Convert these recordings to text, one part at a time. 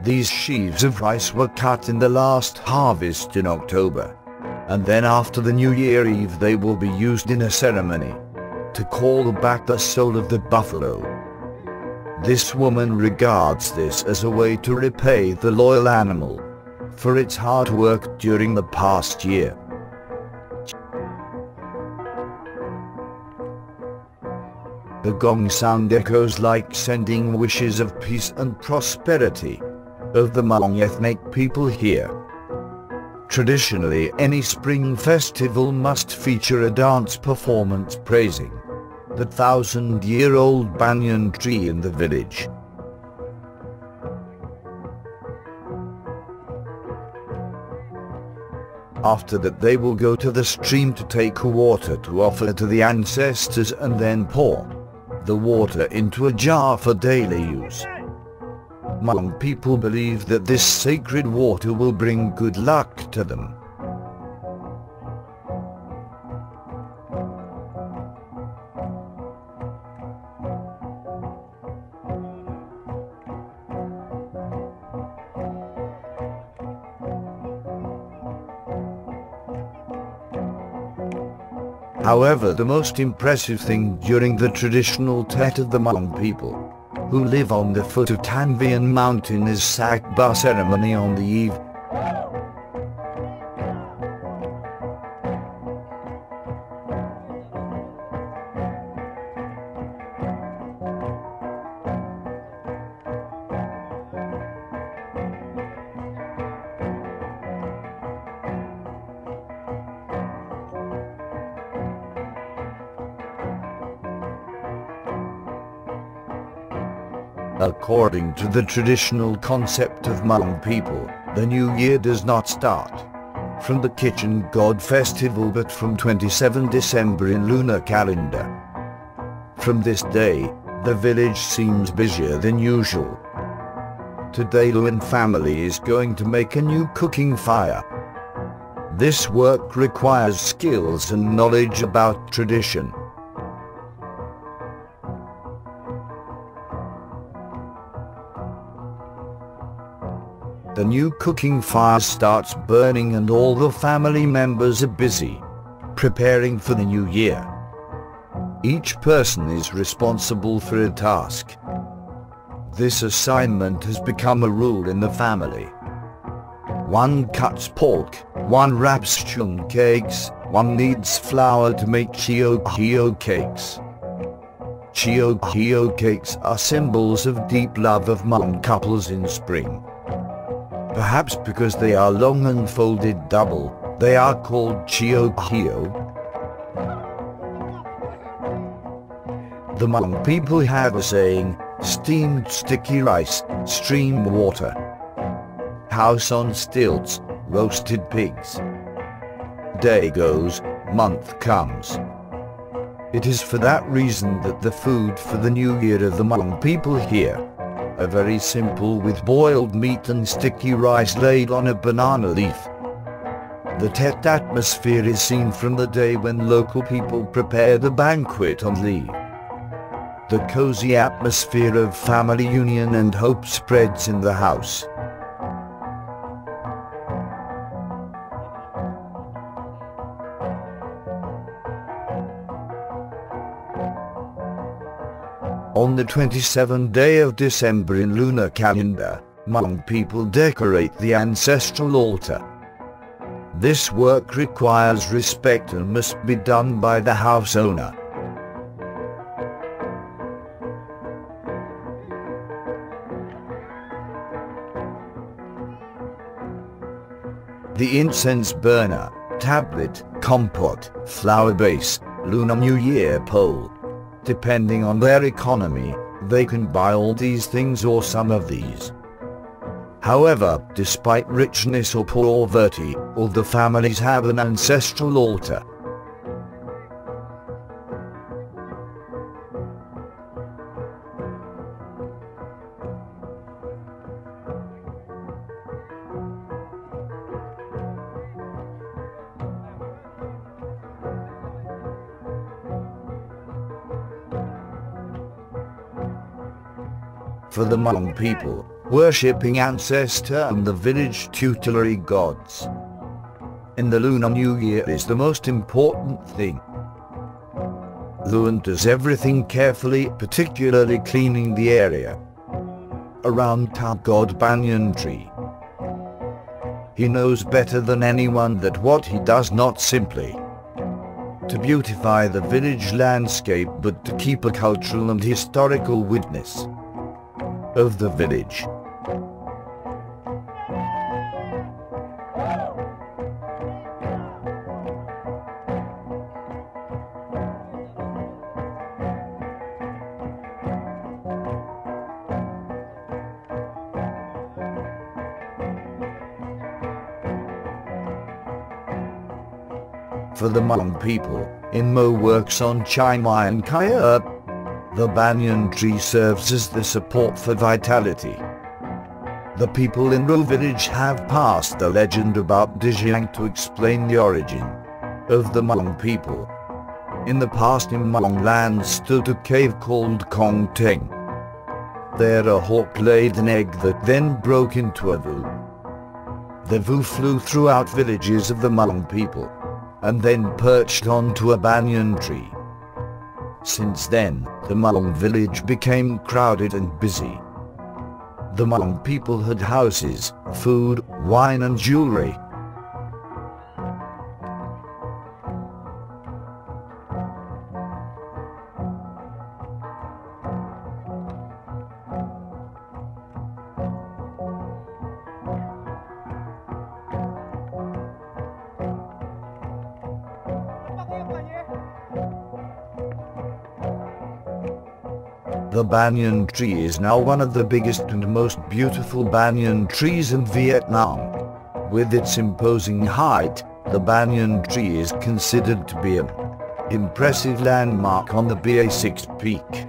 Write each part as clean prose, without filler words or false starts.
These sheaves of rice were cut in the last harvest in October, and then after the New Year Eve they will be used in a ceremony to call back the soul of the buffalo. This woman regards this as a way to repay the loyal animal for its hard work during the past year. The gong sound echoes like sending wishes of peace and prosperity of the Muong ethnic people here. Traditionally, any spring festival must feature a dance performance praising the 1,000-year-old banyan tree in the village. After that they will go to the stream to take water to offer to the ancestors and then pour the water into a jar for daily use. Muong people believe that this sacred water will bring good luck to them. However, the most impressive thing during the traditional Tet of the Muong people, who live on the foot of Tan Vian Mountain, is Sakba ceremony on the eve. According to the traditional concept of Muong people, the new year does not start from the kitchen god festival but from 27 December in lunar calendar. From this day, the village seems busier than usual. Today Luan family is going to make a new cooking fire. This work requires skills and knowledge about tradition. The new cooking fire starts burning and all the family members are busy preparing for the new year. Each person is responsible for a task. This assignment has become a rule in the family. One cuts pork, one wraps chung cakes, one kneads flour to make chio cakes. Chio cakes are symbols of deep love of Muong couples in spring. Perhaps because they are long and folded double, they are called chio. The Muong people have a saying, steamed sticky rice, stream water. House on stilts, roasted pigs. Day goes, month comes. It is for that reason that the food for the new year of the Muong people here are very simple, with boiled meat and sticky rice laid on a banana leaf. The Tet atmosphere is seen from the day when local people prepare the banquet on leave. The cozy atmosphere of family union and hope spreads in the house. On the 27th day of December in lunar calendar, Muong people decorate the ancestral altar. This work requires respect and must be done by the house owner. The incense burner, tablet, kompot, flower base, Lunar New Year pole. Depending on their economy, they can buy all these things or some of these. However, despite richness or poverty, all the families have an ancestral altar. For the Muong people, worshipping ancestor and the village tutelary gods. In the Lunar New Year is the most important thing. Luan does everything carefully, particularly cleaning the area around town god banyan tree. He knows better than anyone that what he does not simply to beautify the village landscape but to keep a cultural and historical witness of the village. For the Muong people, in Mo works on Chai Mai and Kaya, the banyan tree serves as the support for vitality. The people in Ro village have passed the legend about Dijiang to explain the origin of the Muong people. In the past in Muong land stood a cave called Kong Teng. There a hawk laid an egg that then broke into a vu. The vu flew throughout villages of the Muong people and then perched onto a banyan tree. Since then, the Muong village became crowded and busy. The Muong people had houses, food, wine and jewelry. The banyan tree is now one of the biggest and most beautiful banyan trees in Vietnam. With its imposing height, the banyan tree is considered to be an impressive landmark on the BA6 peak.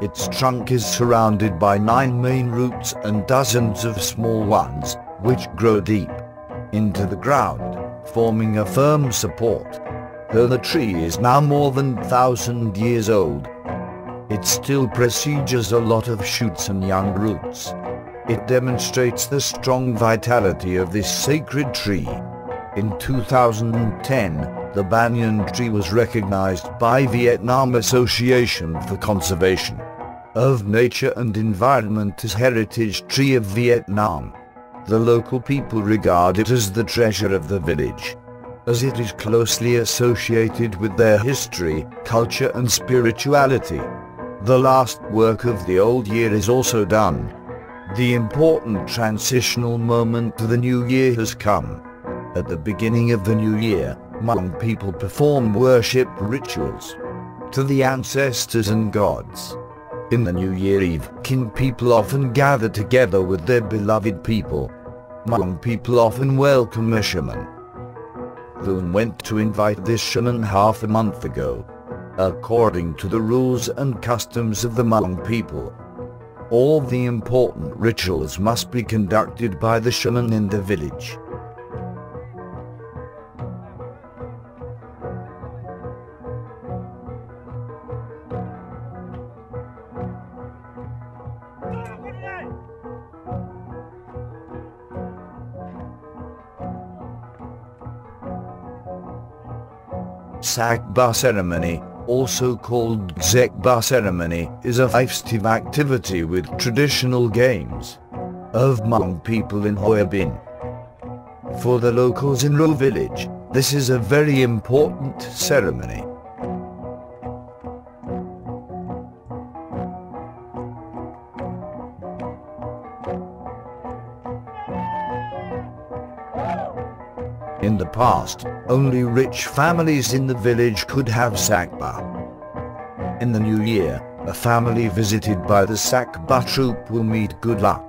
Its trunk is surrounded by 9 main roots and dozens of small ones, which grow deep into the ground, forming a firm support. Though the tree is now more than 1,000 years old, it still precedes a lot of shoots and young roots. It demonstrates the strong vitality of this sacred tree. In 2010, the banyan tree was recognized by Vietnam Association for Conservation of Nature and Environment as Heritage Tree of Vietnam. The local people regard it as the treasure of the village, as it is closely associated with their history, culture and spirituality. The last work of the old year is also done. The important transitional moment to the new year has come. At the beginning of the new year, Muong people perform worship rituals to the ancestors and gods. In the New Year Eve, kin people often gather together with their beloved people. Muong people often welcome a shaman. Loon went to invite this shaman half a month ago. According to the rules and customs of the Muong people, all the important rituals must be conducted by the shaman in the village. Sakba ceremony, also called Zekba ceremony, is a festive activity with traditional games of Muong people in Hoi Bin. For the locals in Ro village, this is a very important ceremony. In the past, only rich families in the village could have Sakba. In the new year, a family visited by the Sakba troop will meet good luck.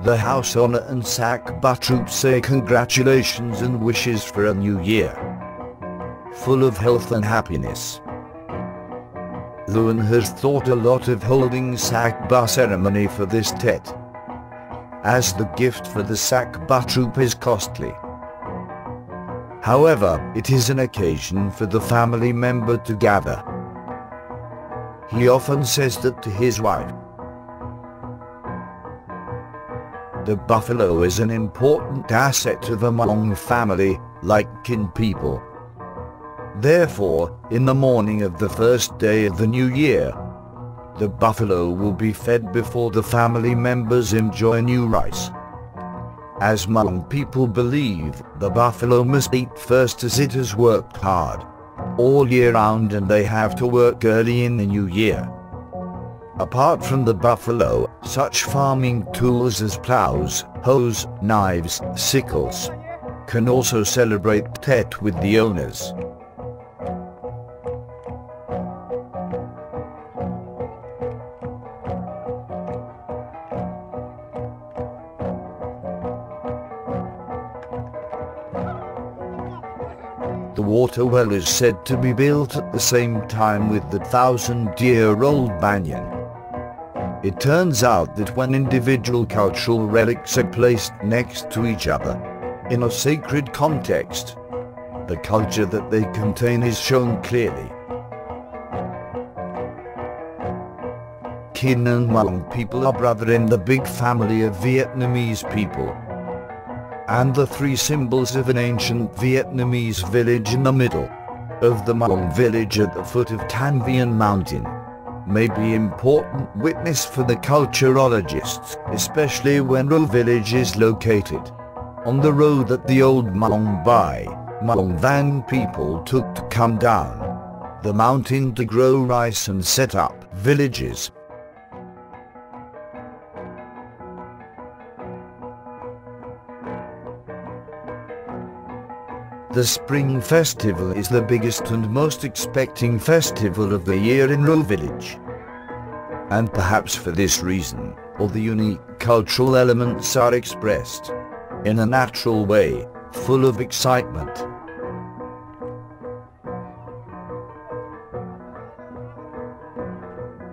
The house owner and Sakba troop say congratulations and wishes for a new year full of health and happiness. Luan has thought a lot of holding Sakba ceremony for this Tet, as the gift for the Sakba troop is costly. However, it is an occasion for the family member to gather. He often says that to his wife. The buffalo is an important asset to the Muong family, like kin people. Therefore, in the morning of the first day of the new year, the buffalo will be fed before the family members enjoy new rice. As Muong people believe, the buffalo must eat first as it has worked hard all year round and they have to work early in the new year. Apart from the buffalo, such farming tools as plows, hoes, knives, sickles can also celebrate Tet with the owners. The water well is said to be built at the same time with the 1,000-year-old banyan. It turns out that when individual cultural relics are placed next to each other, in a sacred context, the culture that they contain is shown clearly. Kin and Muong people are brother in the big family of Vietnamese people. And the three symbols of an ancient Vietnamese village in the middle of the Muong village at the foot of Tan Vian Mountain may be important witness for the culturologists, especially when Ro village is located on the road that the old Muong Bai, Muong Van people took to come down the mountain to grow rice and set up villages. The Spring Festival is the biggest and most expecting festival of the year in Ro village. And perhaps for this reason, all the unique cultural elements are expressed in a natural way, full of excitement.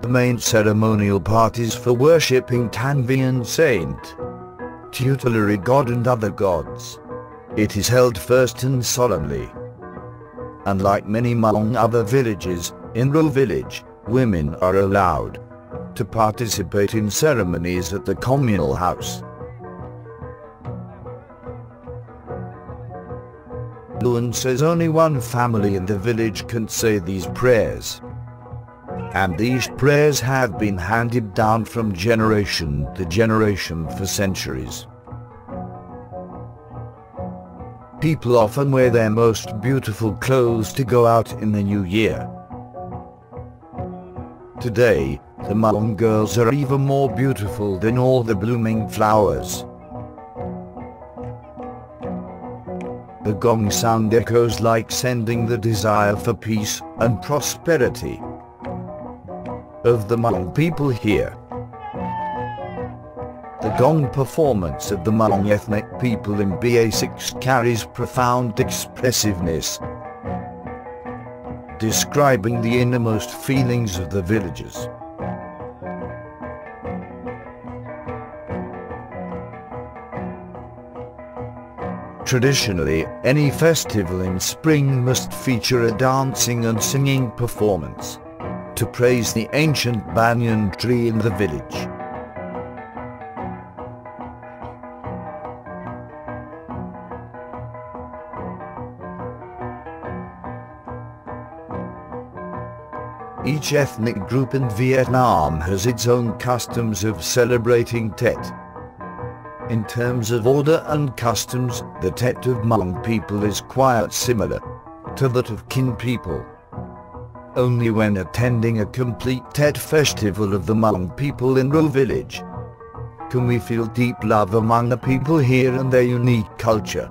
The main ceremonial parties for worshipping Tan Vian Saint, tutelary god and other gods. It is held first and solemnly. Unlike many Muong other villages, in Ro village, women are allowed to participate in ceremonies at the communal house. Luan says only one family in the village can say these prayers. And these prayers have been handed down from generation to generation for centuries. People often wear their most beautiful clothes to go out in the new year. Today, the Muong girls are even more beautiful than all the blooming flowers. The gong sound echoes like sending the desire for peace and prosperity of the Muong people here. The gong performance of the Muong ethnic people in BA6 carries profound expressiveness, describing the innermost feelings of the villagers. Traditionally, any festival in spring must feature a dancing and singing performance to praise the ancient banyan tree in the village. Each ethnic group in Vietnam has its own customs of celebrating Tet. In terms of order and customs, the Tet of Muong people is quite similar to that of kin people. Only when attending a complete Tet festival of the Muong people in Ro village can we feel deep love among the people here and their unique culture.